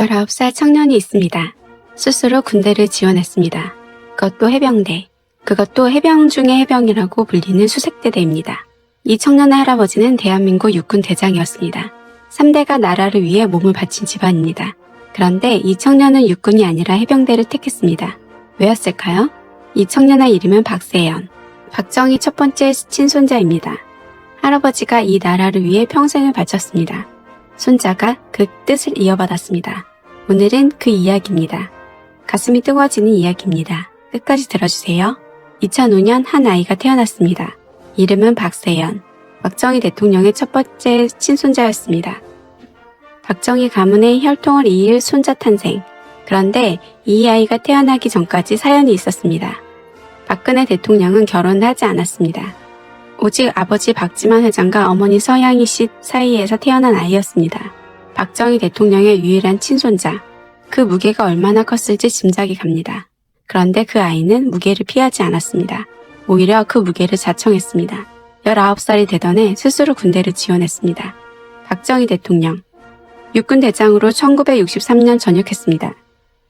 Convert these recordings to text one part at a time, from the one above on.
19살 청년이 있습니다. 스스로 군대를 지원했습니다. 그것도 해병대. 그것도 해병 중의 해병이라고 불리는 수색대대입니다. 이 청년의 할아버지는 대한민국 육군 대장이었습니다. 3대가 나라를 위해 몸을 바친 집안입니다. 그런데 이 청년은 육군이 아니라 해병대를 택했습니다. 왜였을까요? 이 청년의 이름은 박세연. 박정희 첫 번째 친손자입니다. 할아버지가 이 나라를 위해 평생을 바쳤습니다. 손자가 그 뜻을 이어받았습니다. 오늘은 그 이야기입니다. 가슴이 뜨거워지는 이야기입니다. 끝까지 들어주세요. 2005년 한 아이가 태어났습니다. 이름은 박세연. 박정희 대통령의 첫 번째 친손자였습니다. 박정희 가문의 혈통을 이을 손자 탄생. 그런데 이 아이가 태어나기 전까지 사연이 있었습니다. 박근혜 대통령은 결혼하지 않았습니다. 오직 아버지 박지만 회장과 어머니 서양희 씨 사이에서 태어난 아이였습니다. 박정희 대통령의 유일한 친손자. 그 무게가 얼마나 컸을지 짐작이 갑니다. 그런데 그 아이는 무게를 피하지 않았습니다. 오히려 그 무게를 자청했습니다. 19살이 되던 해 스스로 군대를 지원했습니다. 박정희 대통령. 육군 대장으로 1963년 전역했습니다.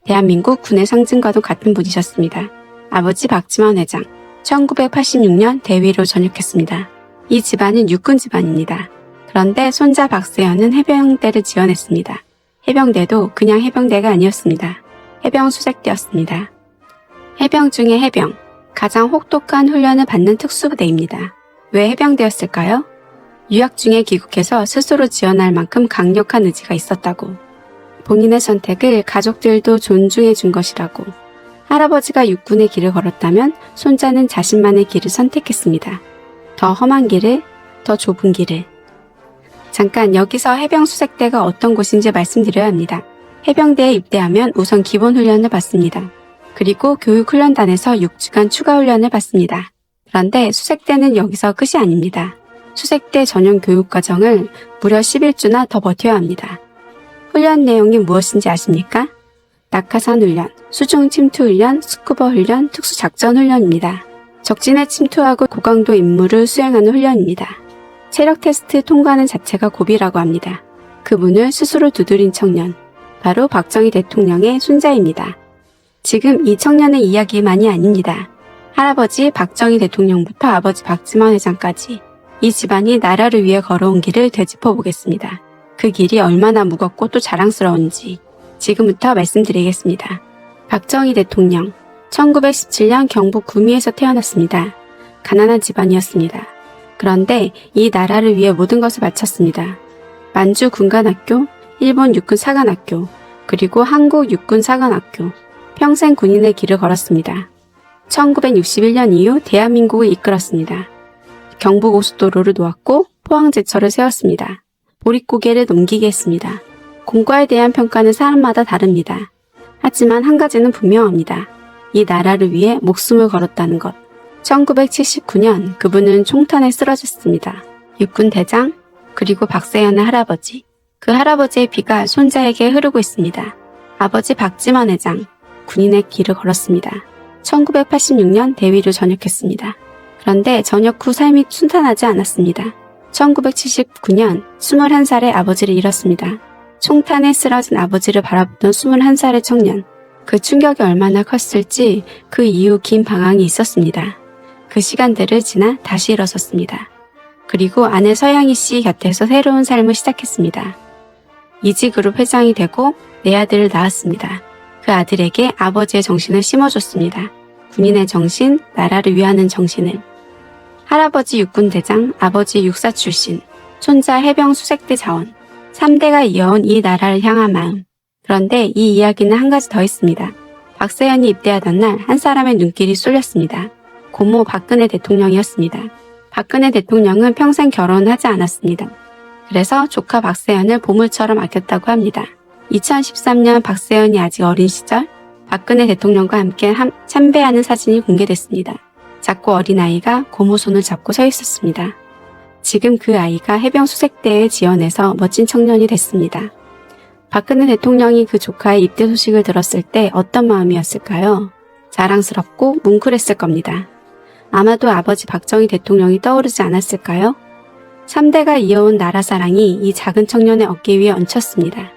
대한민국 군의 상징과도 같은 분이셨습니다. 아버지 박지만 회장. 1986년 대위로 전역했습니다. 이 집안은 육군 집안입니다. 그런데 손자 박세연은 해병대를 지원했습니다. 해병대도 그냥 해병대가 아니었습니다. 해병 수색대였습니다. 해병 중에 해병, 가장 혹독한 훈련을 받는 특수부대입니다. 왜 해병대였을까요? 유학 중에 귀국해서 스스로 지원할 만큼 강력한 의지가 있었다고. 본인의 선택을 가족들도 존중해 준 것이라고. 할아버지가 육군의 길을 걸었다면 손자는 자신만의 길을 선택했습니다. 더 험한 길을, 더 좁은 길을. 잠깐 여기서 해병수색대가 어떤 곳인지 말씀드려야 합니다. 해병대에 입대하면 우선 기본훈련을 받습니다. 그리고 교육훈련단에서 6주간 추가훈련을 받습니다. 그런데 수색대는 여기서 끝이 아닙니다. 수색대 전용 교육과정을 무려 11주나 더 버텨야 합니다. 훈련 내용이 무엇인지 아십니까? 낙하산 훈련, 수중 침투 훈련, 스쿠버 훈련, 특수작전 훈련입니다. 적진에 침투하고 고강도 임무를 수행하는 훈련입니다. 체력 테스트 통과하는 자체가 고비라고 합니다. 그 문을 스스로 두드린 청년, 바로 박정희 대통령의 손자입니다. 지금 이 청년의 이야기만이 아닙니다. 할아버지 박정희 대통령부터 아버지 박지만 회장까지 이 집안이 나라를 위해 걸어온 길을 되짚어 보겠습니다. 그 길이 얼마나 무겁고 또 자랑스러운지 지금부터 말씀드리겠습니다. 박정희 대통령, 1917년 경북 구미에서 태어났습니다. 가난한 집안이었습니다. 그런데 이 나라를 위해 모든 것을 바쳤습니다. 만주 군관학교, 일본 육군 사관학교, 그리고 한국 육군 사관학교, 평생 군인의 길을 걸었습니다. 1961년 이후 대한민국을 이끌었습니다. 경부고속도로를 놓았고 포항제철을 세웠습니다. 보릿고개를 넘기게 했습니다. 공과에 대한 평가는 사람마다 다릅니다. 하지만 한 가지는 분명합니다. 이 나라를 위해 목숨을 걸었다는 것. 1979년 그분은 총탄에 쓰러졌습니다. 육군 대장, 그리고 박세연의 할아버지. 그 할아버지의 피가 손자에게 흐르고 있습니다. 아버지 박지만 회장, 군인의 길을 걸었습니다. 1986년 대위로 전역했습니다. 그런데 전역 후 삶이 순탄하지 않았습니다. 1979년 21살의 아버지를 잃었습니다. 총탄에 쓰러진 아버지를 바라보던 21살의 청년. 그 충격이 얼마나 컸을지 그 이후 긴 방황이 있었습니다. 그 시간들을 지나 다시 일어섰습니다. 그리고 아내 서양희 씨 곁에서 새로운 삶을 시작했습니다. 이지그룹 회장이 되고 네 아들을 낳았습니다. 그 아들에게 아버지의 정신을 심어줬습니다. 군인의 정신, 나라를 위하는 정신을. 할아버지 육군대장, 아버지 육사 출신, 손자 해병 수색대 자원. 3대가 이어온 이 나라를 향한 마음. 그런데 이 이야기는 한 가지 더 있습니다. 박세연이 입대하던 날 한 사람의 눈길이 쏠렸습니다. 고모 박근혜 대통령이었습니다. 박근혜 대통령은 평생 결혼하지 않았습니다. 그래서 조카 박세연을 보물처럼 아꼈다고 합니다. 2013년 박세연이 아직 어린 시절 박근혜 대통령과 함께 참배하는 사진이 공개됐습니다. 작고 어린 아이가 고모 손을 잡고 서 있었습니다. 지금 그 아이가 해병 수색대에 지원해서 멋진 청년이 됐습니다. 박근혜 대통령이 그 조카의 입대 소식을 들었을 때 어떤 마음이었을까요? 자랑스럽고 뭉클했을 겁니다. 아마도 아버지 박정희 대통령이 떠오르지 않았을까요? 3대가 이어온 나라 사랑이 이 작은 청년의 어깨 위에 얹혔습니다.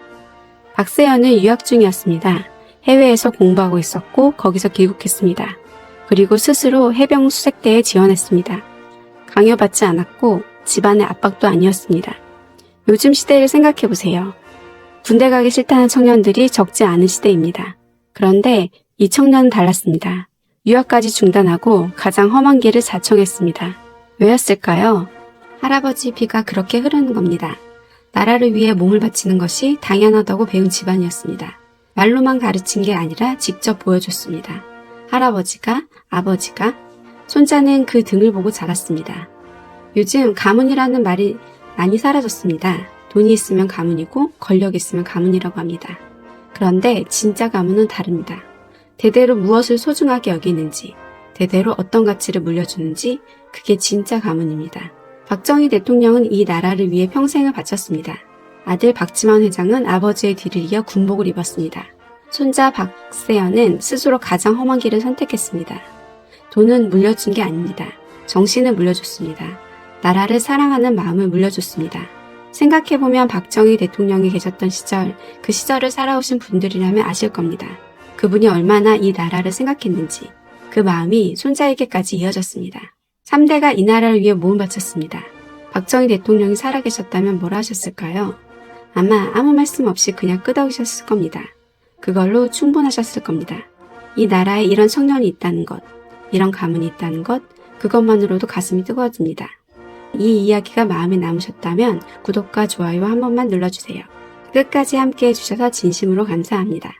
박세연은 유학 중이었습니다. 해외에서 공부하고 있었고 거기서 귀국했습니다. 그리고 스스로 해병 수색대에 지원했습니다. 강요받지 않았고 집안의 압박도 아니었습니다. 요즘 시대를 생각해보세요. 군대 가기 싫다는 청년들이 적지 않은 시대입니다. 그런데 이 청년은 달랐습니다. 유학까지 중단하고 가장 험한 길을 자청했습니다. 왜였을까요? 할아버지 피가 그렇게 흐르는 겁니다. 나라를 위해 몸을 바치는 것이 당연하다고 배운 집안이었습니다. 말로만 가르친 게 아니라 직접 보여줬습니다. 할아버지가, 아버지가, 손자는 그 등을 보고 자랐습니다. 요즘 가문이라는 말이 많이 사라졌습니다. 돈이 있으면 가문이고 권력이 있으면 가문이라고 합니다. 그런데 진짜 가문은 다릅니다. 대대로 무엇을 소중하게 여기는지, 대대로 어떤 가치를 물려주는지 그게 진짜 가문입니다. 박정희 대통령은 이 나라를 위해 평생을 바쳤습니다. 아들 박지만 회장은 아버지의 뒤를 이어 군복을 입었습니다. 손자 박세연은 스스로 가장 험한 길을 선택했습니다. 돈은 물려준 게 아닙니다. 정신을 물려줬습니다. 나라를 사랑하는 마음을 물려줬습니다. 생각해보면 박정희 대통령이 계셨던 시절, 그 시절을 살아오신 분들이라면 아실 겁니다. 그분이 얼마나 이 나라를 생각했는지 그 마음이 손자에게까지 이어졌습니다. 3대가 이 나라를 위해 몸을 바쳤습니다. 박정희 대통령이 살아계셨다면 뭐라 하셨을까요? 아마 아무 말씀 없이 그냥 끄덕이셨을 겁니다. 그걸로 충분하셨을 겁니다. 이 나라에 이런 청년이 있다는 것, 이런 가문이 있다는 것, 그것만으로도 가슴이 뜨거워집니다. 이 이야기가 마음에 남으셨다면 구독과 좋아요 한 번만 눌러주세요. 끝까지 함께 해주셔서 진심으로 감사합니다.